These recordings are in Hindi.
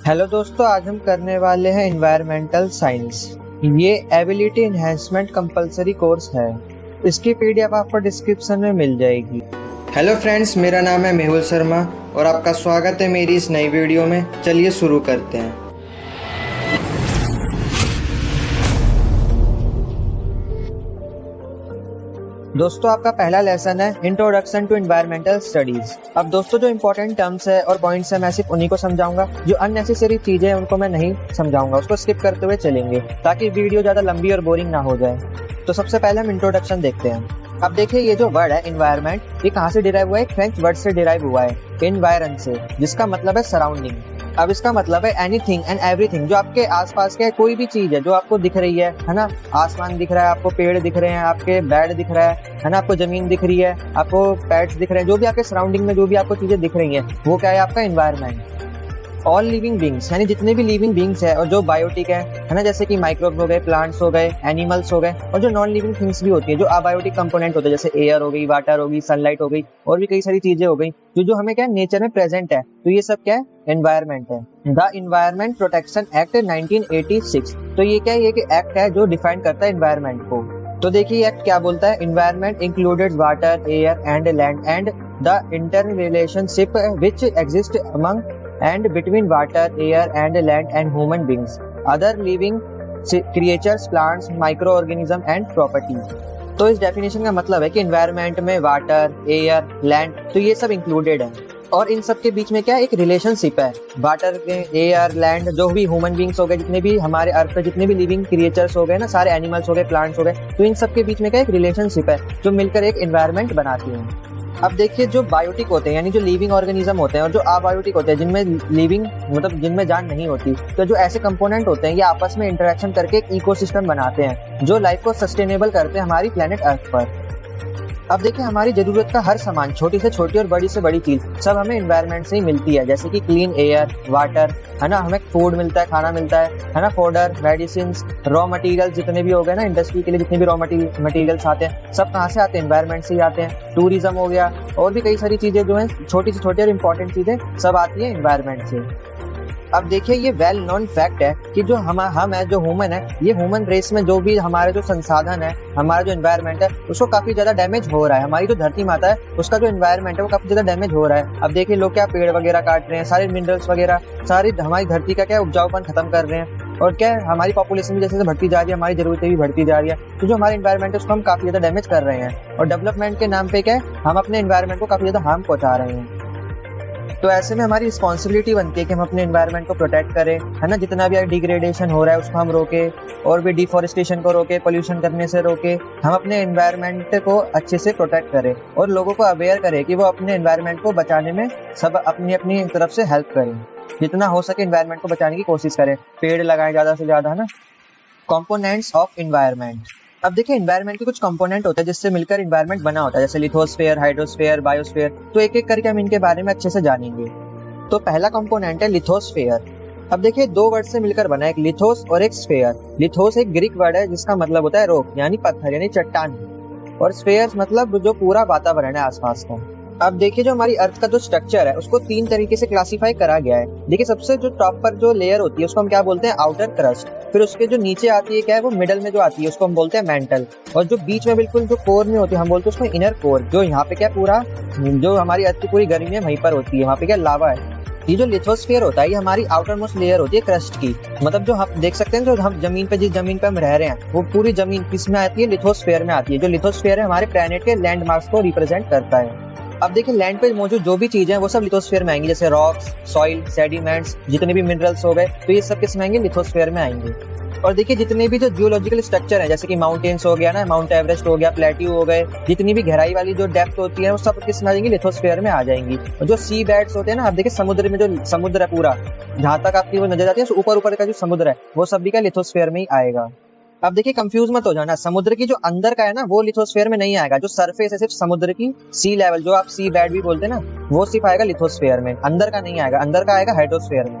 हेलो दोस्तों, आज हम करने वाले हैं एनवायरमेंटल साइंस। ये एबिलिटी एनहेंसमेंट कंपलसरी कोर्स है। इसकी पीडीएफ आपको डिस्क्रिप्शन में मिल जाएगी। हेलो फ्रेंड्स, मेरा नाम है मेहुल शर्मा और आपका स्वागत है मेरी इस नई वीडियो में। चलिए शुरू करते हैं। दोस्तों, आपका पहला लेसन है इंट्रोडक्शन टू एनवायरमेंटल स्टडीज। अब दोस्तों, जो इंपॉर्टेंट टर्म्स है और पॉइंट्स है मैं सिर्फ उन्हीं को समझाऊंगा। जो अननेसेसरी चीजें हैं उनको मैं नहीं समझाऊंगा, उसको स्किप करते हुए चलेंगे ताकि वीडियो ज्यादा लंबी और बोरिंग ना हो जाए। तो सबसे पहले हम इंट्रोडक्शन देखते हैं। अब देखिए, ये जो वर्ड है एनवायरमेंट, ये कहाँ से डिराइव हुआ है? एक फ्रेंच वर्ड से डिराइव हुआ है, एनवायरन से, जिसका मतलब है सराउंडिंग। अब इसका मतलब है एनीथिंग एंड एवरीथिंग, जो आपके आसपास के कोई भी चीज है जो आपको दिख रही है ना। आसमान दिख रहा है आपको, पेड़ दिख रहे हैं, आपके बेड दिख रहा है ना, आपको जमीन दिख रही है, आपको पेट्स दिख रहे हैं, जो भी आपके सराउंडिंग में जो भी आपको चीजें दिख रही हैं वो क्या है? आपका एनवायरमेंट। ऑल लिविंग बींग्स, यानी जितने भी लिविंग बींग्स है और जो बायोटिक है ना, जैसे कि माइक्रोब हो गए, प्लांट्स हो गए, एनिमल्स हो गए, और जो नॉन लिविंग थिंग्स भी होती है, जो अबायोटिक कंपोनेंट होते हैं, जैसे एयर हो गई, वाटर हो गई, सनलाइट हो गई, और भी कई सारी चीजें हो गई जो जो हमें क्या है नेचर में प्रेजेंट है। तो ये सब क्या है? एनवायरमेंट है। The environment protection act 1986। तो ये क्या है? ये एक्ट है जो डिफाइन करता है एनवायरमेंट को। तो देखिए एक्ट क्या बोलता है? Environment included water, air and land and the inter relationship which exist among and between water, air and land and human beings, other living creatures, plants, microorganism and property। तो इस डेफिनेशन का मतलब है कि एनवायरनमेंट में वाटर, एयर, लैंड, तो ये सब इंक्लूडेड है और इन सब के बीच में क्या एक रिलेशनशिप है। वाटर, एयर, लैंड, जो भी ह्यूमन बींग्स हो गए, जितने भी हमारे अर्थ पे जितने भी लिविंग क्रिएचर्स हो गए ना, सारे एनिमल्स हो गए, प्लांट्स हो गए, तो इन सब के बीच में क्या एक रिलेशनशिप है जो मिलकर एक एनवायरनमेंट बनाती है। अब देखिए, जो बायोटिक होते हैं यानी जो लिविंग ऑर्गेनिज्म होते हैं और जो अबायोटिक होते हैं जिनमें लिविंग मतलब जिनमें जान नहीं होती, तो जो ऐसे कंपोनेंट होते हैं ये आपस में इंटरेक्शन करके एक इकोसिस्टम बनाते हैं जो लाइफ को सस्टेनेबल करते हैं हमारी प्लेनेट अर्थ पर। अब देखिए, हमारी जरूरत का हर सामान, छोटी से छोटी और बड़ी से बड़ी चीज, सब हमें एनवायरनमेंट से ही मिलती है। जैसे कि क्लीन एयर, वाटर, है ना, हमें फूड मिलता है, खाना मिलता है ना, फोडर, मेडिसिन, रॉ मटेरियल जितने भी हो गए ना, इंडस्ट्री के लिए जितने भी रॉ मटेरियल्स आते हैं, सब कहाँ से आते हैं? एनवायरनमेंट से ही आते हैं। टूरिज्म हो गया और भी कई सारी चीजें जो है, छोटी से छोटी और इंपॉर्टेंट चीजें सब आती है एनवायरनमेंट से। अब देखिए, ये वेल नोन फैक्ट है कि जो हम है, जो ह्यूमन है, ये ह्यूमन रेस में जो भी हमारे जो संसाधन है, हमारा जो एनवायरनमेंट है, उसको काफी ज्यादा डैमेज हो रहा है। हमारी जो धरती माता है उसका जो एनवायरनमेंट है वो काफी ज्यादा डैमेज हो रहा है। अब देखिए, लोग क्या पेड़ वगैरह काट रहे हैं, सारे मिनरल्स वगैरह, सारी हमारी धरती का क्या उपजाऊपन खत्म कर रहे हैं, और क्या है हमारी पॉपुलेशन भी जैसे बढ़ती जा रही है, हमारी जरूरतें भी बढ़ती जा रही है, तो जो हमारे एनवायरनमेंट है उसको हम काफी ज्यादा डैमेज कर रहे हैं। और डेवलपमेंट के नाम पे क्या है, हम अपने एनवायरनमेंट को काफी ज्यादा हार्म पहुंचा रहे हैं। तो ऐसे में हमारी रिस्पॉन्सिबिलिटी बनती है कि हम अपने एनवायरनमेंट को प्रोटेक्ट करें, है ना। जितना भी डिग्रेडेशन हो रहा है उसको हम रोके, और भी डिफॉरेस्टेशन को रोके, पोल्यूशन करने से रोके, हम अपने एनवायरनमेंट को अच्छे से प्रोटेक्ट करें और लोगों को अवेयर करें कि वो अपने एनवायरनमेंट को बचाने में सब अपनी अपनी तरफ से हेल्प करें। जितना हो सके एनवायरनमेंट को बचाने की कोशिश करें, पेड़ लगाएं ज्यादा से ज्यादा, है ना। Components of environment. अब देखिए, एनवायरनमेंट के कुछ कंपोनेंट होते हैं जिससे मिलकर एनवायरनमेंट बना होता है, जैसे लिथोस्फेयर, हाइड्रोस्फेयर, बायोस्फेयर। तो एक एक करके हम इनके बारे में अच्छे से जानेंगे। तो पहला कंपोनेंट है लिथोस्फेयर। अब देखिए, दो वर्ड से मिलकर बना है, एक लिथोस और एक स्फेयर। लिथोस एक ग्रीक वर्ड है जिसका मतलब होता है रॉक यानी पत्थर यानी चट्टान, और स्फेयर मतलब जो पूरा वातावरण है आसपास का। अब देखिए, जो हमारी अर्थ का जो स्ट्रक्चर है उसको तीन तरीके से क्लासिफाई करा गया है। देखिए, सबसे जो टॉप पर जो लेयर होती है उसको हम क्या बोलते हैं? Outer crust. फिर उसके जो नीचे आती है क्या है? वो मिडल में जो आती है उसको हम बोलते हैं मेंटल। और जो बीच में बिल्कुल जो कोर में होती है हम बोलते हैं उसको इनर कोर। जो यहाँ पे क्या पूरा जो हमारी अर्थ की पूरी गर्मी है वहीं पर होती है, वहाँ पे क्या लावा है। ये जो लिथोस्फेयर होता है ये हमारी आउटर मोस्ट लेयर होती है क्रस्ट की। मतलब जो हम देख सकते हैं, जो हम जमीन पे, जिस जमीन पे हम रह रहे हैं, वो पूरी जमीन किस में आती है? लिथोस्फेयर में आती है। जो लिथोस्फेयर है हमारे प्लेनेट के लैंडमार्क्स को रिप्रेजेंट करता है। अब देखिए, लैंड पे मौजूद जो भी चीजें हैं वो सब लिथोस्फेयर में आएंगी, जैसे रॉक्स, सॉइल, सेडिमेंट्स, जितने भी मिनरल्स हो गए, तो ये सब किस में आएंगे? लिथोस्फेयर में आएंगे। और देखिए, जितने भी जो जियोलॉजिकल स्ट्रक्चर है, जैसे कि माउंटेन्स हो गया ना, माउंट एवरेस्ट हो गया, प्लेट्यू हो गए, जितनी भी गहराई वाली जो डेप्थ होती है वो सब किस में आ जाएंगी? लिथोस्फेयर में आ जाएंगी। और जो सी बेड्स होते हैं ना, आप देखिए समुद्र में जो समुद्र है पूरा, जहां तक आपकी वो नजर आती है, ऊपर ऊपर का जो समुद्र है वो सब भी क्या लिथोस्फेयर में ही आएगा। अब देखिए, कंफ्यूज मत हो जाना, समुद्र की जो अंदर का है ना वो लिथोस्फेयर में नहीं आएगा। जो सरफेस है सिर्फ समुद्र की, सी लेवल जो आप सी बेड भी बोलते हैं ना, वो सिर्फ आएगा लिथोस्फेयर में, अंदर का नहीं आएगा। अंदर का आएगा हाइड्रोस्फेयर में।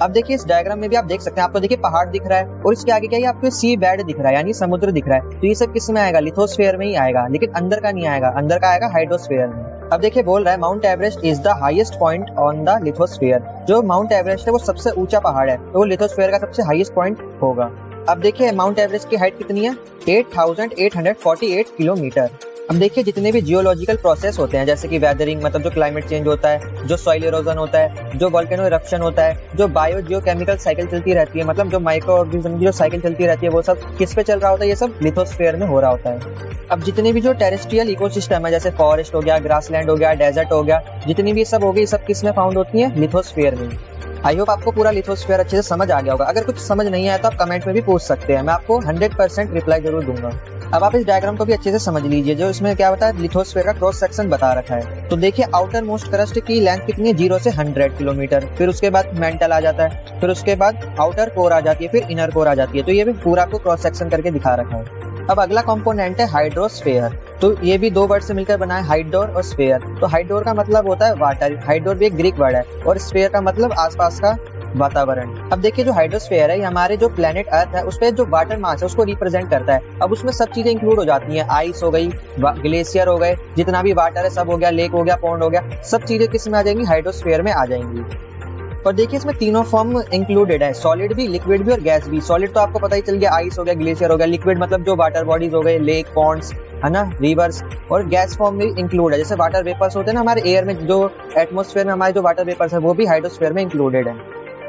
अब देखिए, इस डायग्राम में भी आप देख सकते हैं, आपको देखिए पहाड़ दिख रहा है और इसके आगे क्या है? आपको सी बेड दिख रहा है यानी समुद्र दिख रहा है। तो ये सब किस में आएगा? लिथोस्फेयर में ही आएगा, लेकिन अंदर का नहीं आएगा, अंदर का आएगा हाइड्रोस्फेयर में। अब देखिए बोल रहा है mount Everest is the highest point on the lithosphere. जो माउंट एवरेस्ट है वो सबसे ऊंचा पहाड़ है, तो वो लिथोस्फीयर का सबसे हाईएस्ट पॉइंट होगा। अब देखिए माउंट एवरेस्ट की हाइट कितनी है, 8848 किलोमीटर। अब देखिए जितने भी जियोलॉजिकल प्रोसेस होते हैं, जैसे कि वेदरिंग मतलब जो क्लाइमेट चेंज होता है, जो सॉइल इरोजन होता है, जो वोल्केनो इरप्शन होता है, जो बायो जियोकेमिकल साइकिल चलती रहती है, मतलब जो माइक्रो ऑर्गेनिज्म की जो साइकिल चलती रहती है, वो सब किस पे चल रहा होता है, ये सब लिथोस्फीयर में हो रहा होता है। अब जितने भी जो टेरेस्ट्रियल इकोसिस्टम है, जैसे फॉरेस्ट हो गया, ग्रासलैंड हो गया, डेजर्ट हो गया, जितनी भी सब हो गई, सब किस में फाउंड होती है, लिथोस्फीयर में। आई होप आपको पूरा लिथोस्फीयर अच्छे से समझ आ गया होगा। अगर कुछ समझ नहीं आया तो आप कमेंट में भी पूछ सकते हैं, मैं आपको 100% रिप्लाई जरूर दूंगा। अब आप इस डायग्राम को भी अच्छे से समझ लीजिए, जो इसमें क्या होता है, लिथोस्फीयर का क्रॉस सेक्शन बता रखा है। तो देखिए आउटर मोस्ट क्रस्ट की लेंथ कितनी है, 0 से 100 किलोमीटर। फिर उसके बाद मेंटल आ जाता है, फिर उसके बाद आउटर कोर आ जाती है, फिर इनर कोर आ जाती है। तो ये भी पूरा आपको क्रॉस सेक्शन करके दिखा रखा है। अब अगला कंपोनेंट है हाइड्रोस्फीयर। तो ये भी 2 वर्ड से मिलकर बना है, हाइड्रोर और स्फीयर। तो हाइड्रोर का मतलब होता है वाटर, हाइड्रोर भी एक ग्रीक वर्ड है, और स्फीयर का मतलब आसपास का वातावरण। अब देखिए जो हाइड्रोस्फीयर है, ये हमारे जो प्लेनेट अर्थ है उस पे जो वाटर मास है उसको रिप्रेजेंट करता है। अब उसमें सब चीजें इंक्लूड हो जाती हैं, आइस हो गई, ग्लेशियर हो गए, जितना भी वाटर है सब हो गया, लेक हो गया, पॉन्ड हो गया, सब चीजें किस में आ जाएंगी, हाइड्रोस्फीयर में आ जाएंगी। और देखिए इसमें तीनों फॉर्म इंक्लूडेड है, सॉलिड भी, लिक्विड भी और गैस भी। सॉलिड तो आपको पता ही चल गया, आइस हो गया, ग्लेशियर हो गया। लिक्विड मतलब जो वाटर बॉडीज हो गए, लेक, पॉन्ड्स, है ना, रिवर्स। और गैस फॉर्म भी इंक्लूड है, जैसे वाटर वेपर्स होते हैं ना हमारे एयर में, जो एटमॉस्फेयर में हमारे जो वाटर वेपर्स है वो भी हाइड्रोस्फीयर में इंक्लूडेड है।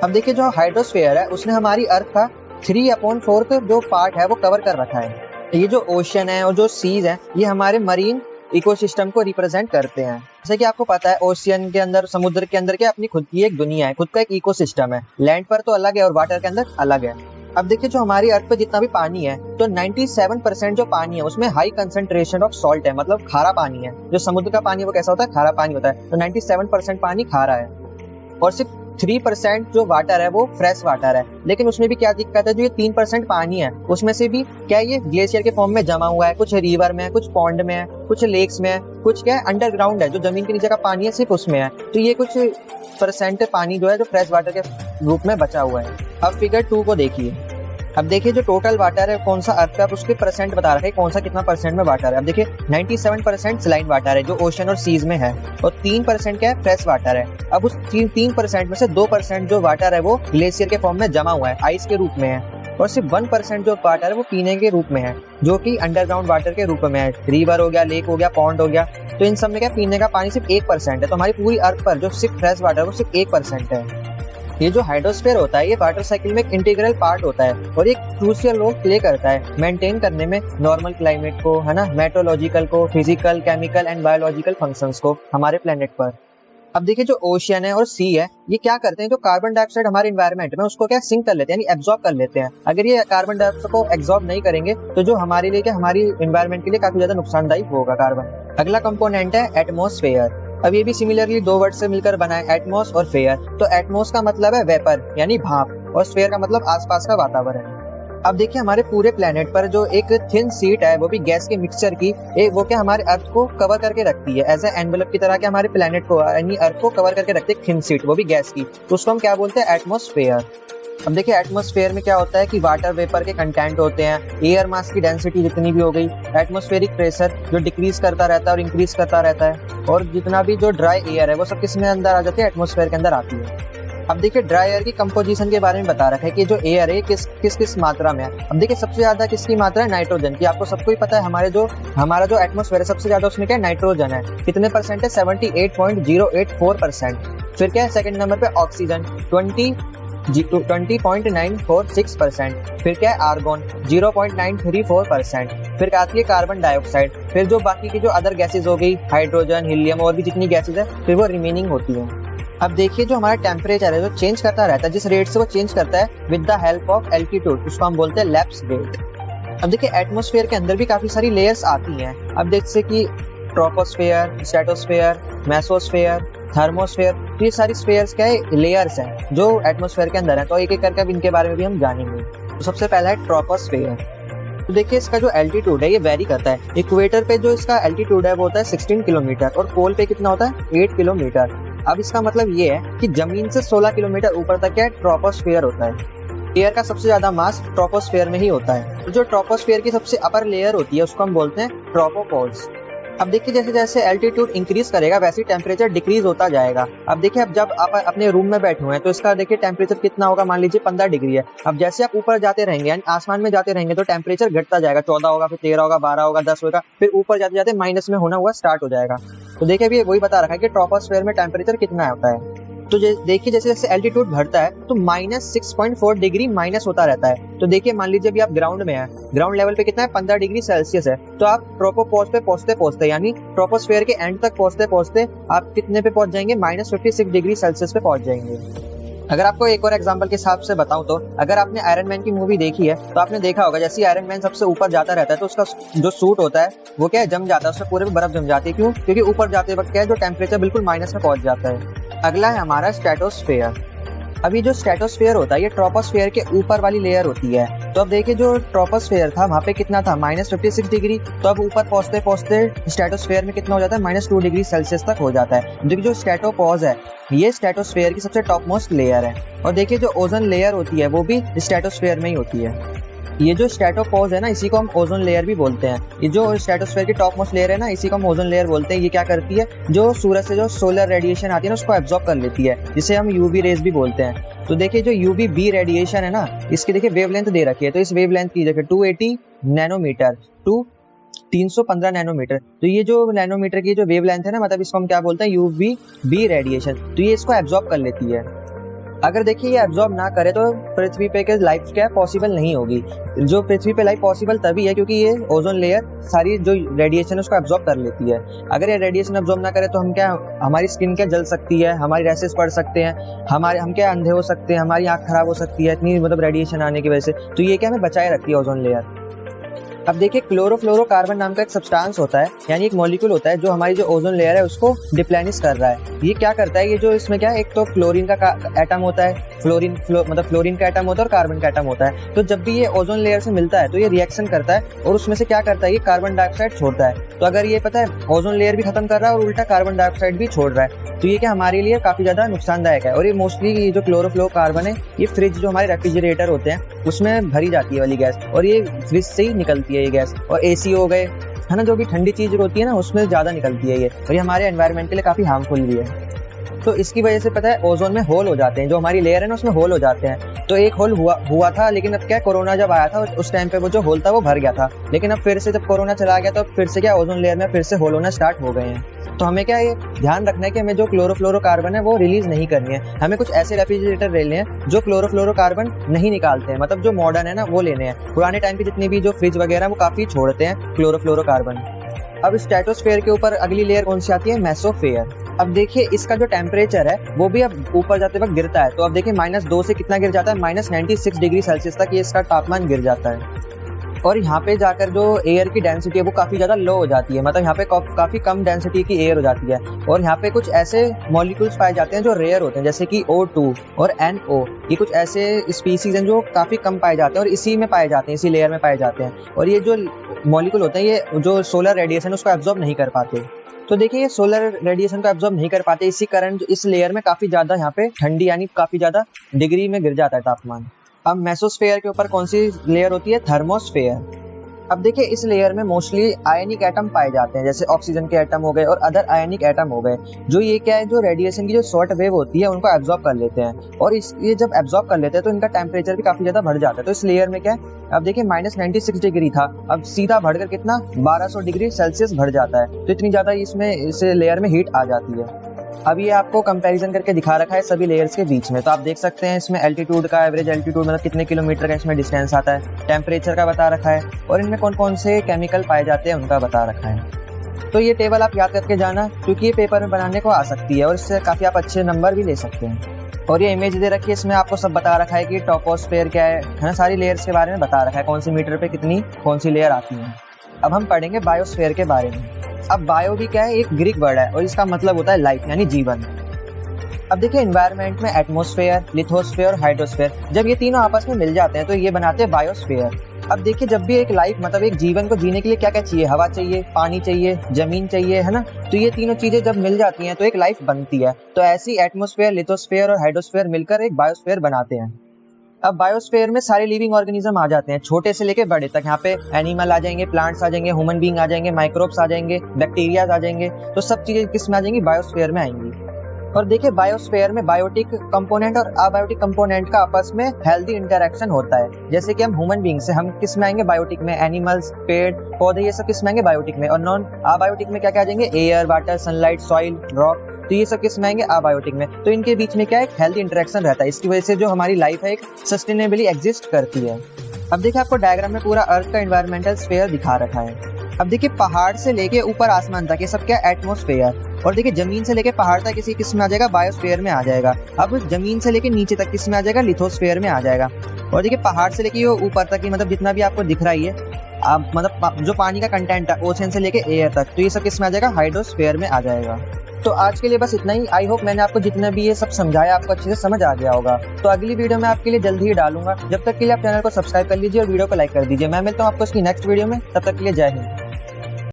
अब देखिए जो हाइड्रोस्फीयर है उसने हमारी अर्थ का 3/4 जो पार्ट है वो कवर कर रखा है। ये जो ओशन है और जो सीज है, ये हमारे मरीन इकोसिस्टम को रिप्रेजेंट करते हैं। जैसे कि आपको पता है ओशियन के अंदर, समुद्र के अंदर क्या अपनी खुद की एक दुनिया है, खुद का एक इकोसिस्टम है। लैंड पर तो अलग है और वाटर के अंदर अलग है। अब देखिए जो हमारी अर्थ पे जितना भी पानी है, तो 97% जो पानी है उसमें हाई कंसंट्रेशन ऑफ सॉल्ट है, मतलब खारा पानी है। जो समुद्र का पानी है वो कैसा होता है, खारा पानी होता है। तो 97% पानी खारा है, और सिर्फ 3% जो वाटर है वो फ्रेश वाटर है। लेकिन उसमें भी क्या दिक्कत है, जो ये 3% पानी है उसमें से भी क्या ये ग्लेशियर के फॉर्म में जमा हुआ है, कुछ रिवर में है, कुछ पॉन्ड में है, कुछ लेक्स में है, कुछ क्या है अंडरग्राउंड है, जो जमीन के नीचे का पानी है सिर्फ उसमें है। तो ये कुछ परसेंट पानी जो है जो फ्रेश वाटर के रूप में बचा हुआ है। अब फिगर 2 को देखिए। अब देखिए जो टोटल वाटर है कौन सा अर्थ का, उसके परसेंट बता रखा है, कौन सा कितना परसेंट में वाटर है। अब देखिए 97% सलाइन वाटर है जो ओशन और सीज में है, और 3% क्या है, फ्रेश वाटर है। अब उस 3% में से 2% जो वाटर है वो ग्लेशियर के फॉर्म में जमा हुआ है, आइस के रूप में है, और सिर्फ 1% जो वाटर है वो पीने के रूप में है, जो कि अंडरग्राउंड वाटर के रूप में है। रिवर हो गया, लेक हो गया, पॉन्ड हो गया। तो इन सब में क्या पीने का पानी सिर्फ 1% है। तो हमारी पूरी अर्थ पर जो सिर्फ फ्रेश वाटर है वो सिर्फ 1% है। ये जो हाइड्रोस्फीयर होता है ये वाटर साइकिल में एक इंटीग्रल पार्ट होता है, और एक क्रूशियल रोल प्ले करता है मेंटेन करने में नॉर्मल क्लाइमेट को, है ना, मेट्रोलॉजिकल को, physical, chemical and biological functions को हमारे प्लेनेट पर। अब देखिए जो ओशियन है और सी है, ये क्या करते हैं, जो कार्बन डाइऑक्साइड हमारे एनवायरनमेंट में उसको क्या सिंक कर लेते हैं, यानी एब्जॉर्ब कर लेते हैं। अगर ये कार्बन डाइऑक्साइड को एब्जॉर्ब नहीं करेंगे तो जो हमारे लिए क्या, हमारी एनवायरनमेंट के लिए काफी ज्यादा नुकसानदायक होगा कार्बन। अगला कंपोनेंट है एटमॉस्फेयर। अब ये भी सिमिलरली 2 वर्ड से मिलकर बना है, एटमॉस और फेयर। तो एटमॉस का मतलब है वेपर यानी भाप, और स्फीयर का मतलब आसपास का वातावरण। अब देखिए हमारे पूरे प्लेनेट पर जो एक थिन शीट है वो भी गैस के मिक्सचर की, वो क्या हमारे अर्थ को कवर करके रखती है, एज ए एनवेलप की तरह के हमारे प्लेनेट को यानी अर्थ को कवर करके रखती है थिन शीट, वो भी गैस की। तो उसको हम क्या बोलते हैं, एटमॉस्फेयर। अब देखिए एटमॉस्फेयर में क्या होता है कि वाटर वेपर के कंटेंट होते हैं, एयर मास की डेंसिटी जितनी भी हो गई, एटमॉस्फेरिक प्रेशर जो डिक्रीज करता रहता है और इंक्रीज करता रहता है, और जितना भी जो ड्राई एयर है वो सब किसमें अंदर आ जाती है, एटमॉस्फेयर के अंदर आती है। अब देखिए ड्राई एयर की कंपोजिशन के बारे में बता रखा है कि जो एयर है किस किस मात्रा में है। अब देखिए सबसे ज्यादा किसकी मात्रा है, नाइट्रोजन की। आपको सबको ही पता है हमारा जो एटमॉस्फेयर है सबसे ज्यादा उसमें क्या है, नाइट्रोजन है। कितने परसेंट है, 78.084%। फिर क्या है सेकंड नंबर पे ऑक्सीजन 20.946%। फिर क्या है आर्गोन 0.934%। फिर आती है कार्बन डाइऑक्साइड। फिर जो बाकी की जो अदर गैसेज हो गई, हाइड्रोजन, हीलियम और भी जितनी गैसेज है, फिर वो रिमेनिंग होती है। अब देखिए जो हमारा टेम्परेचर है जो चेंज करता रहता है, जिस रेट से वो चेंज करता है with the help of altitude, उसको हम बोलते हैं लैप्स रेट। अब देखिए एटमॉस्फेयर के अंदर भी काफी सारी लेयर्स आती हैं। अब जैसे कि ट्रोपोस्फेयर, स्ट्रेटोस्फेयर, मेसोस्फेयर, थर्मोस्फेयर, ये सारी स्फीयर्स क्या है, लेयर्स हैं जो एटमॉस्फेयर के अंदर है। तो एक एक करके इनके बारे में भी हम जानेंगे। तो सबसे पहला है ट्रोपोस्फेयर। तो देखिए इसका जो एल्टीट्यूड है ये वेरी करता है। इक्वेटर पे जो इसका एल्टीट्यूड है वो होता है 16 किलोमीटर, और पोल पे कितना होता है, 8 किलोमीटर। अब इसका मतलब ये है कि जमीन से 16 किलोमीटर ऊपर तक क्या ट्रोपोस्फेयर होता है। एयर का सबसे ज्यादा मास ट्रोपोस्फेयर में ही होता है। तो जो ट्रोपोस्फेयर की सबसे अपर लेयर होती है उसको हम बोलते हैं ट्रोपोपॉज़। अब देखिए जैसे जैसे एल्टीट्यूड इंक्रीज करेगा वैसे ही टेम्परेचर डिक्रीज होता जाएगा। अब देखिए अब जब आप अपने रूम में बैठे हुए हैं तो इसका देखिए टेम्परेचर कितना होगा, मान लीजिए 15 डिग्री है। अब जैसे आप ऊपर जाते रहेंगे यानी आसमान में जाते रहेंगे तो टेम्परेचर घटता जाएगा, 14 होगा, फिर 13 होगा, 12 होगा, 10 होगा, फिर ऊपर जाते जाते माइनस में होना हुआ स्टार्ट हो जाएगा। तो देखिए अभी वही बता रखा है कि ट्रोपोस्फेयर में टेम्परेचर कितना होता है। तो देखिए जैसे जैसे एल्टीट्यूड बढ़ता है तो -6.4 डिग्री माइनस होता रहता है। तो देखिए मान लीजिए अभी आप ग्राउंड में हैं, ग्राउंड लेवल पे कितना है 15 डिग्री सेल्सियस है, तो आप ट्रोपोपॉज पे पहुंचते पहुंचते यानी ट्रोपोस्फेयर के एंड तक पहुंचते पहुंचते आप कितने पे पहुंच जाएंगे, -56 डिग्री सेल्सियस पे पहुंच जाएंगे। अगर आपको एक और एग्जांपल के हिसाब से बताऊं तो अगर आपने आयरन मैन की मूवी देखी है तो आपने देखा होगा जैसे आयरन मैन सबसे ऊपर जाता रहता है तो उसका जो सूट होता है वो क्या है, जम जाता है, उसमें पूरे में बर्फ जम जाती है। क्यों? क्योंकि ऊपर जाते वक्त क्या है, जो टेम्परेचर बिल्कुल माइनस में पहुंच जाता है। अगला है हमारा स्ट्रेटोस्फेयर। अभी जो स्ट्रेटोस्फेयर होता है ये ट्रोपोस्फेयर के ऊपर वाली लेयर होती है। तो अब देखिए जो ट्रोपोस्फेयर था वहाँ पे कितना था, -56 डिग्री। तो अब ऊपर पहुंचते पहुंचते स्ट्रेटोस्फेयर में कितना हो जाता है, -2 डिग्री सेल्सियस तक हो जाता है। देखिए जो स्ट्रेटोपॉज है ये स्ट्रेटोस्फेयर की सबसे टॉप मोस्ट लेयर है। और देखिए जो ओजोन लेयर होती है वो भी स्ट्रेटोस्फेयर में ही होती है। ये जो स्ट्रेटोपॉज है ना इसी को हम ओजोन लेयर भी बोलते हैं। ये जो स्ट्रेटोस्फेयर की टॉप मोस्ट लेयर है ना इसी को हम ओजोन लेयर बोलते हैं। ये क्या करती है, जो सूरज से जो सोलर रेडिएशन आती है ना उसको एब्जॉर्ब कर लेती है, जिसे हम यूवी रेज भी बोलते हैं। तो देखिए जो यूवी रेडिएशन है ना इसकी देखिए वेवलेंथ दे रखी है। तो इस वेवलेंथ की देखिए 280 नैनोमीटर टू 315 नैनोमीटर। तो ये जो नैनोमीटर की जो वेवलेंथ है ना मतलब इसको हम क्या बोलते हैं, यूवी रेडिएशन। तो ये इसको एब्जॉर्ब कर लेती है। अगर देखिए ये एब्जॉर्ब ना करे तो पृथ्वी पे के लाइफ क्या पॉसिबल नहीं होगी। जो पृथ्वी पे लाइफ पॉसिबल तभी है क्योंकि ये ओजोन लेयर सारी जो रेडिएशन है उसको एब्जॉर्ब कर लेती है। अगर ये रेडिएशन एब्जॉर्ब ना करे तो हम क्या, हमारी स्किन क्या जल सकती है, हमारी रैशेस पड़ सकते हैं, हम क्या अंधे हो सकते हैं, हमारी आंख खराब हो सकती है इतनी मतलब रेडिएशन आने की वजह से। तो ये क्या हमें बचाए रखती है ओजोन लेयर। अब देखिए क्लोरोफ्लोरोकार्बन नाम का एक सब्सटेंस होता है यानी एक मॉलिक्यूल होता है जो हमारी जो ओजोन लेयर है उसको डिप्लेनिश कर रहा है। ये क्या करता है, ये जो इसमें क्या है, एक तो फ्लोरीन का एटम होता है, मतलब फ्लोरीन का एटम होता है और कार्बन का एटम होता है। तो जब भी ये ओजोन लेयर से मिलता है तो ये रिएक्शन करता है और उसमें से क्या करता है, ये कार्बन डाइऑक्साइड छोड़ता है। तो अगर ये पता है ओजोन लेयर भी खत्म कर रहा है और उल्टा कार्बन डाइऑक्साइड भी छोड़ रहा है, तो ये क्या हमारे लिए काफी ज्यादा नुकसानदायक है। और ये मोस्टली ये जो क्लोरोफ्लोरोकार्बन है ये फ्रिज जो हमारे रेफ्रिजरेटर होते हैं उसमें भरी जाती है वाली गैस, और ये फ्रिज से ही निकलती है ये गैस। और एसी हो गए है ना, जो भी ठंडी चीज होती है ना उसमें ज्यादा निकलती है ये, और ये हमारे एनवायरनमेंट के लिए काफी हार्मफुल भी है। तो इसकी वजह से पता है ओजोन में होल हो जाते हैं, जो हमारी लेयर है ना उसमें होल हो जाते हैं। तो एक होल हुआ था लेकिन अब क्या, कोरोना जब आया था उस टाइम पे वो जो होल था वो भर गया था। लेकिन अब फिर से जब कोरोना चला गया तो फिर से क्या ओजोन लेयर में फिर से होल होना स्टार्ट हो गए हैं। तो हमें क्या ये ध्यान रखना है कि हमें जो क्लोरोफ्लोरोकार्बन है वो रिलीज नहीं करनी है। हमें कुछ ऐसे रेफ्रिजरेटर लेने हैं जो क्लोरोफ्लोरोकार्बन नहीं निकालते हैं, मतलब जो मॉडर्न है ना वो लेने हैं। पुराने टाइम के जितने भी जो फ्रिज वगैरह वो काफी छोड़ते हैं क्लोरोफ्लोरोकार्बन। अब स्ट्रेटोस्फेयर के ऊपर अगली लेयर कौन सी आती है, मेसोस्फेयर। अब देखिए इसका जो टेम्परेचर है वो भी अब ऊपर जाते वक्त गिरता है। तो अब देखिए -2 से कितना गिर जाता है, -96 डिग्री सेल्सियस तक ये इसका तापमान गिर जाता है। और यहाँ पे जाकर जो एयर की डेंसिटी है वो काफी ज्यादा लो हो जाती है, मतलब यहाँ पे काफी कम डेंसिटी की एयर हो जाती है। और यहाँ पे कुछ ऐसे मॉलिक्यूल्स पाए जाते हैं जो रेयर होते हैं, जैसे कि O2 और NO। ये कुछ ऐसे स्पीसीज हैं जो काफी कम पाए जाते हैं और इसी में पाए जाते हैं, इसी लेयर में पाए जाते हैं। और ये जो मॉलिक्यूल होते हैं ये जो सोलर रेडिएशन उसको एब्जॉर्ब नहीं कर पाते। तो देखिए ये सोलर रेडिएशन को एब्जॉर्ब नहीं कर पाते, इसी कारण इस लेयर में काफी ज्यादा यहाँ पे ठंडी यानी काफी ज्यादा डिग्री में गिर जाता है तापमान। अब मेसोस्फेयर के ऊपर कौन सी लेयर होती है, थर्मोस्फेयर। अब देखिए इस लेयर में मोस्टली आयनिक एटम पाए जाते हैं, जैसे ऑक्सीजन के एटम हो गए और अदर आयनिक एटम हो गए, जो ये क्या है, जो रेडिएशन की जो शॉर्ट वेव होती है उनको एब्जॉर्ब कर लेते हैं। और ये जब एब्जॉर्ब कर लेते हैं तो इनका टेम्परेचर भी काफी ज्यादा बढ़ जाता है। तो इस लेयर में क्या है, अब देखिए -96 डिग्री था, अब सीधा बढ़कर कितना 1200 डिग्री सेल्सियस बढ़ जाता है। तो इतनी ज्यादा इसमें इस लेयर में हीट आ जाती है। अब ये आपको कंपैरिजन करके दिखा रखा है सभी लेयर्स के बीच में। तो आप देख सकते हैं इसमें एल्टीट्यूड का, एवरेज एल्टीट्यूड मतलब कितने किलोमीटर का इसमें डिस्टेंस आता है, टेम्परेचर का बता रखा है, और इनमें कौन कौन से केमिकल पाए जाते हैं उनका बता रखा है। तो ये टेबल आप याद करके जाना क्योंकि ये पेपर में बनाने को आ सकती है और इससे काफी आप अच्छे नंबर भी ले सकते हैं। और ये इमेज दे रखी है, इसमें आपको सब बता रखा है कि ट्रोपोस्फेयर क्या है ना, सारी लेयर्स के बारे में बता रखा है, कौन सी मीटर पे कितनी कौन सी लेयर आती है। अब हम पढ़ेंगे बायोस्फेयर के बारे में। अब बायो भी क्या है, एक ग्रीक वर्ड है और इसका मतलब होता है लाइफ यानी जीवन। अब देखिए एनवायरनमेंट में एटमॉस्फेयर, लिथोस्फेयर और हाइड्रोस्फेयर, जब ये तीनों आपस में मिल जाते हैं तो ये बनाते हैं बायोस्फेयर। अब देखिए जब भी एक लाइफ मतलब एक जीवन को जीने के लिए क्या क्या चाहिए, हवा चाहिए, पानी चाहिए, जमीन चाहिए, है ना। तो ये तीनों चीजें जब मिल जाती हैं तो एक लाइफ बनती है। तो ऐसी एटमॉस्फेयर, लिथोस्फेयर और हाइड्रोस्फेयर मिलकर एक बायोस्फेयर बनाते हैं। अब बायोस्फीयर में सारे लिविंग ऑर्गेनिज्म आ जाते हैं, छोटे से लेके बड़े तक। यहाँ पे एनिमल आ जाएंगे, प्लांट्स आ जाएंगे, ह्यूमन बीइंग आ जाएंगे, माइक्रोब्स आ जाएंगे, बैक्टीरिया आ जाएंगे। तो सब चीजें किस में आ जाएंगी? बायोस्फीयर में आएंगी। और देखिए बायोस्फीयर में बायोटिक कंपोनेंट और अबायोटिक कंपोनेंट का आपस में हेल्दी इंटरेक्शन होता है। जैसे कि हम ह्यूमन बीइंग से हम किस में आएंगे? बायोटिक में। एनिमल्स, पेड़ पौधे, ये सब किस में आएंगे? बायोटिक में। और नॉन अबायोटिक में क्या क्या आ जाएंगे? Air, water, sunlight, soil, rock. तो ये सब किस में आएंगे? अबायोटिक में। तो इनके बीच में क्या एक हेल्दी इंटरेक्शन रहता है। इसकी वजह से जो हमारी लाइफ है एक सस्टेनेबली एग्जिस्ट करती है। अब देखिए आपको डायग्राम में पूरा अर्थ का एनवायरमेंटल स्फीयर दिखा रखा है। अब देखिए पहाड़ से लेके ऊपर आसमान तक ये सब क्या? एटमॉस्फेयर। और देखिए जमीन से लेके पहाड़ तक किसी किस में आ जाएगा? बायोस्फीयर में आ जाएगा। अब जमीन से लेके नीचे तक किस में आ जाएगा? लिथोस्फीयर में आ जाएगा। और देखिए पहाड़ से लेके ऊपर तक ही मतलब जितना भी आपको दिख रहा है मतलब जो पानी का कंटेंट है ओशन से लेके एयर तक, तो ये सब किस में आ जाएगा? हाइड्रोस्फीयर में आ जाएगा। तो आज के लिए बस इतना ही। आई होप मैंने आपको जितना भी ये सब समझाया आपको अच्छे से समझ आ गया होगा। तो अगली वीडियो में आपके लिए जल्दी ही डालूंगा। जब तक के लिए आप चैनल को सब्सक्राइब कर लीजिए और वीडियो को लाइक कर दीजिए। मैं मिलता हूँ आपको इसकी नेक्स्ट वीडियो में। तब तक के लिए जय हिंद।